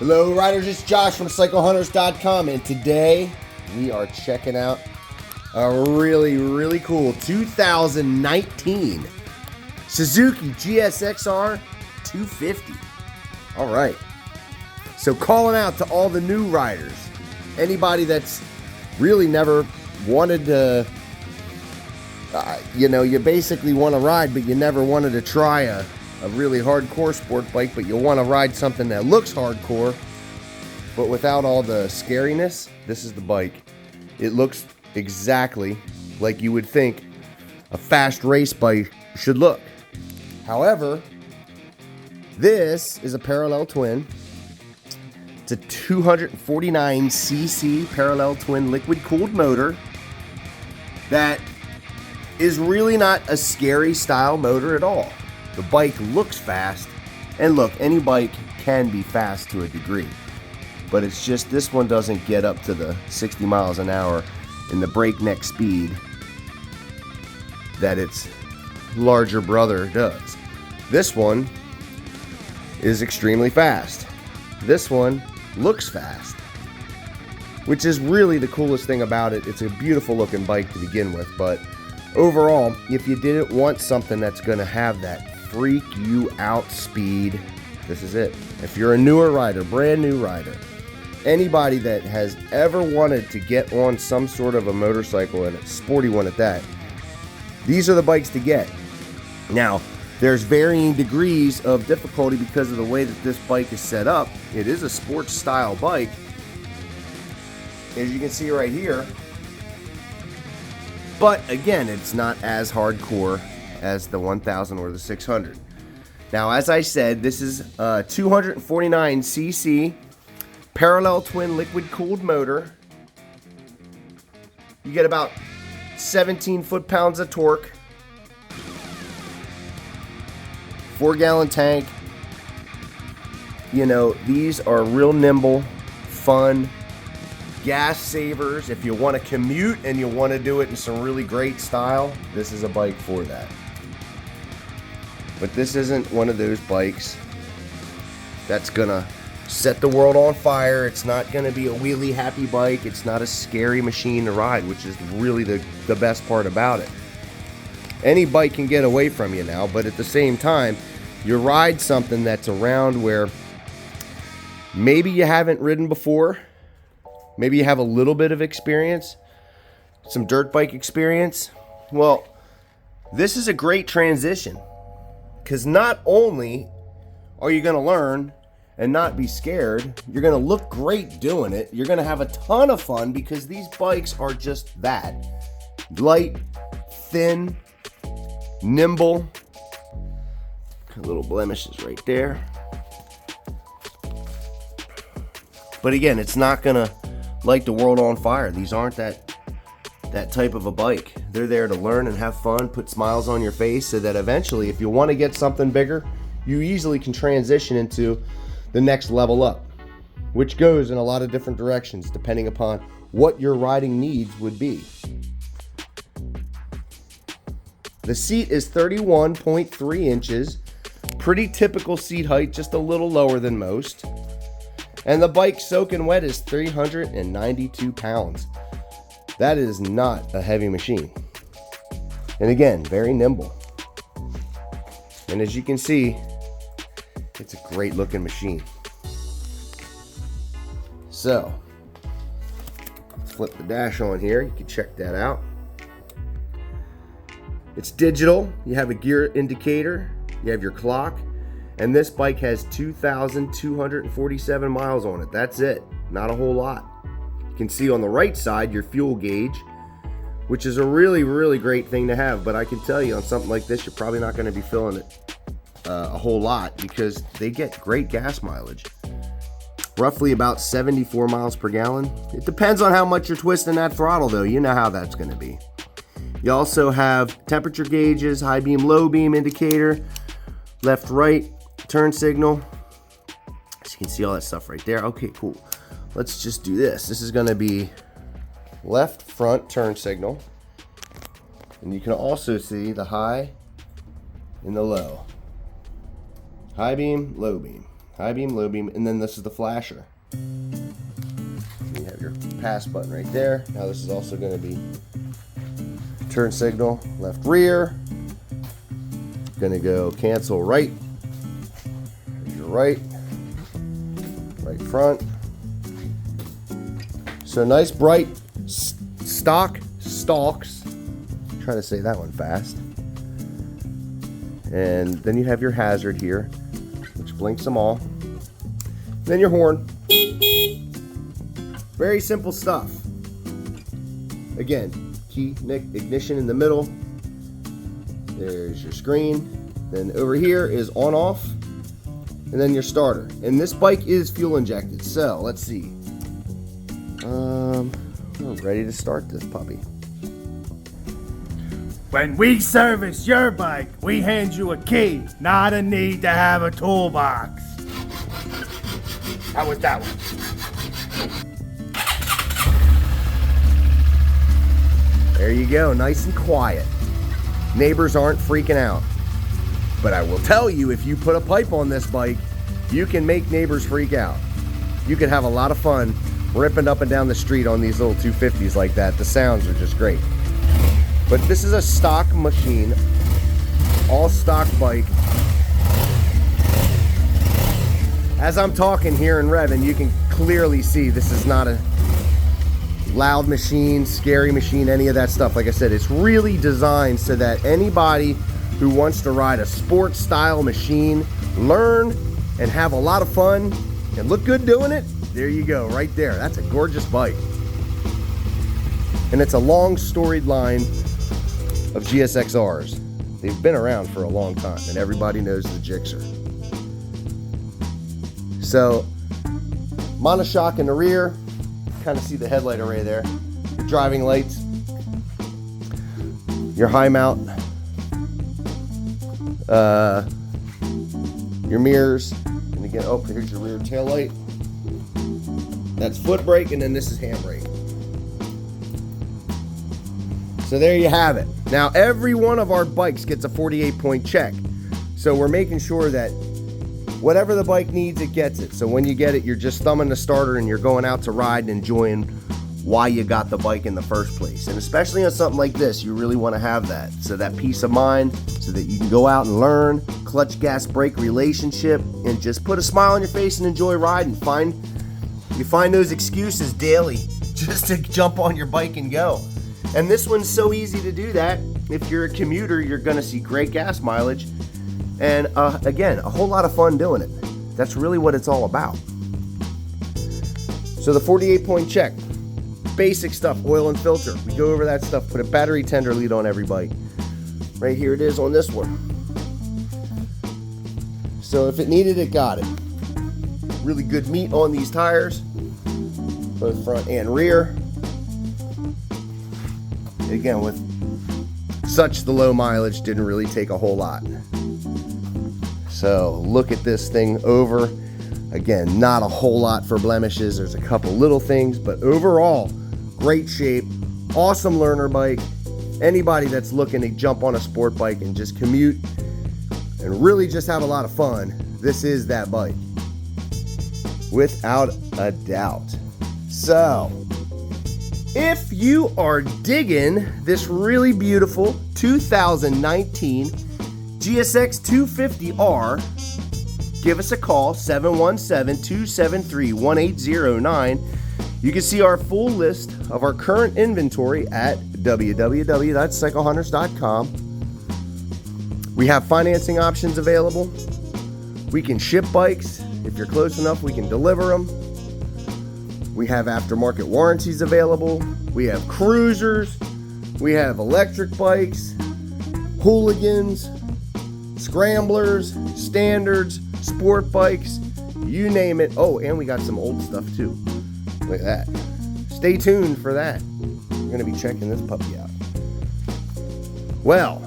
Hello riders, it's Josh from CycleHunters.com, and today we are checking out a really cool 2019 Suzuki GSX-R 250. Alright, so calling out to all the new riders, anybody that's really never wanted to, you basically want to ride but you never wanted to try a really hardcore sport bike, but you want to ride something that looks hardcore but without all the scariness. This is the bike. It looks exactly like you would think a fast race bike should look. However, this is a parallel twin. It's a 249cc parallel twin liquid cooled motor that is really not a scary style motor at all. The bike looks fast, and look, any bike can be fast to a degree, but it's just this one doesn't get up to the 60 miles an hour in the breakneck speed that its larger brother does. This one is extremely fast. This one looks fast, which is really the coolest thing about it. It's a beautiful looking bike to begin with, but overall, if you didn't want something that's going to have that freak you out speed, this is it. If you're a newer rider, brand new rider, anybody that has ever wanted to get on some sort of a motorcycle, and a sporty one at that, these are the bikes to get. Now, there's varying degrees of difficulty because of the way that this bike is set up. It is a sports style bike, as you can see right here, but again, it's not as hardcore as the 1000 or the 600. Now, as I said, this is a 249cc parallel twin liquid cooled motor. You get about 17 foot-pounds of torque, 4-gallon tank. You know, these are real nimble, fun gas savers. If you want to commute and you want to do it in some really great style, this is a bike for that. But this isn't one of those bikes that's gonna set the world on fire. It's not gonna be a wheelie happy bike. It's not a scary machine to ride, which is really the best part about it. Any bike can get away from you now, but at the same time, you ride something that's around where maybe you haven't ridden before. Maybe you have a little bit of experience, some dirt bike experience. Well, this is a great transition, because not only are you going to learn and not be scared, you're going to look great doing it. You're going to have a ton of fun because these bikes are just that. Light, thin, nimble. Little blemishes right there. But again, it's not going to light the world on fire. These aren't that type of a bike. They're there to learn and have fun, put smiles on your face, so that eventually, if you want to get something bigger, you easily can transition into the next level up, which goes in a lot of different directions depending upon what your riding needs would be. The seat is 31.3 inches, pretty typical seat height, just a little lower than most. And the bike soaking wet is 392 pounds. That is not a heavy machine. And again, very nimble. And as you can see, it's a great looking machine. So, let's flip the dash on here. You can check that out. It's digital. You have a gear indicator. You have your clock. And this bike has 2,247 miles on it. That's it. Not a whole lot. You can see on the right side your fuel gauge, which is a really great thing to have. But I can tell you, on something like this, you're probably not going to be filling it a whole lot, because they get great gas mileage. Roughly about 74 miles per gallon. It depends on how much you're twisting that throttle, though. You know how that's going to be. You also have temperature gauges, high beam, low beam indicator, left, right, turn signal. So you can see all that stuff right there. Okay, cool. Let's just do this. This is going to be left front turn signal. And you can also see the high and the low. High beam, low beam. high beam, low beam, and then this is the flasher. You have your pass button right there. Now this is also going to be turn signal, left rear. Going to go cancel right. There's your right front. So nice bright stock stalks. Try to say that one fast. And then you have your hazard here, which blinks them all. Then your horn. Very simple stuff. Again, key ignition in the middle. There's your screen. Then over here is on off. And then your starter. And this bike is fuel injected. So let's see. We're ready to start this puppy. When we service your bike, we hand you a key, not a need to have a toolbox. How was that one? There you go, nice and quiet. Neighbors aren't freaking out. But I will tell you, if you put a pipe on this bike, you can make neighbors freak out. You could have a lot of fun ripping up and down the street on these little 250s like that. The sounds are just great. But this is a stock machine, all stock bike. As I'm talking here and revving, you can clearly see this is not a loud machine, scary machine, any of that stuff. Like I said, it's really designed so that anybody who wants to ride a sports style machine, learn and have a lot of fun and look good doing it, there you go, right there. That's a gorgeous bike. And it's a long storied line of GSX-Rs. They've been around for a long time and everybody knows the Gixxer. So, monoshock in the rear, kind of see the headlight array there. Your driving lights, your high mount, your mirrors, and again, oh, here's your rear tail light. That's foot brake, and then this is handbrake. So there you have it. Now, every one of our bikes gets a 48-point check. So we're making sure that whatever the bike needs, it gets it. So when you get it, you're just thumbing the starter and you're going out to ride and enjoying why you got the bike in the first place. And especially on something like this, you really want to have that. So that peace of mind, so that you can go out and learn clutch gas brake relationship and just put a smile on your face and enjoy riding. You find those excuses daily just to jump on your bike and go. And this one's so easy to do that. If you're a commuter, you're gonna see great gas mileage. And again, a whole lot of fun doing it. That's really what it's all about. So the 48-point check, basic stuff, oil and filter. We go over that stuff, put a battery tender lead on every bike. Right here it is on this one. So if it needed, it got it. Really good meat on these tires, both front and rear. Again, with such the low mileage, didn't really take a whole lot. So look at this thing over. Again, not a whole lot for blemishes. There's a couple little things, but overall, great shape, awesome learner bike. Anybody that's looking to jump on a sport bike and just commute and really just have a lot of fun, this is that bike. Without a doubt. So, if you are digging this really beautiful 2019 GSX250R, give us a call, 717-273-1809. You can see our full list of our current inventory at www.cyclehunters.com. We have financing options available. We can ship bikes. If you're close enough, we can deliver them. We have aftermarket warranties available. We have cruisers. We have electric bikes, hooligans, scramblers, standards, sport bikes, you name it. Oh, and we got some old stuff too. Look at that. Stay tuned for that. We're going to be checking this puppy out. Well,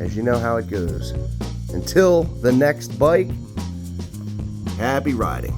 as you know how it goes. Until the next bike, happy riding.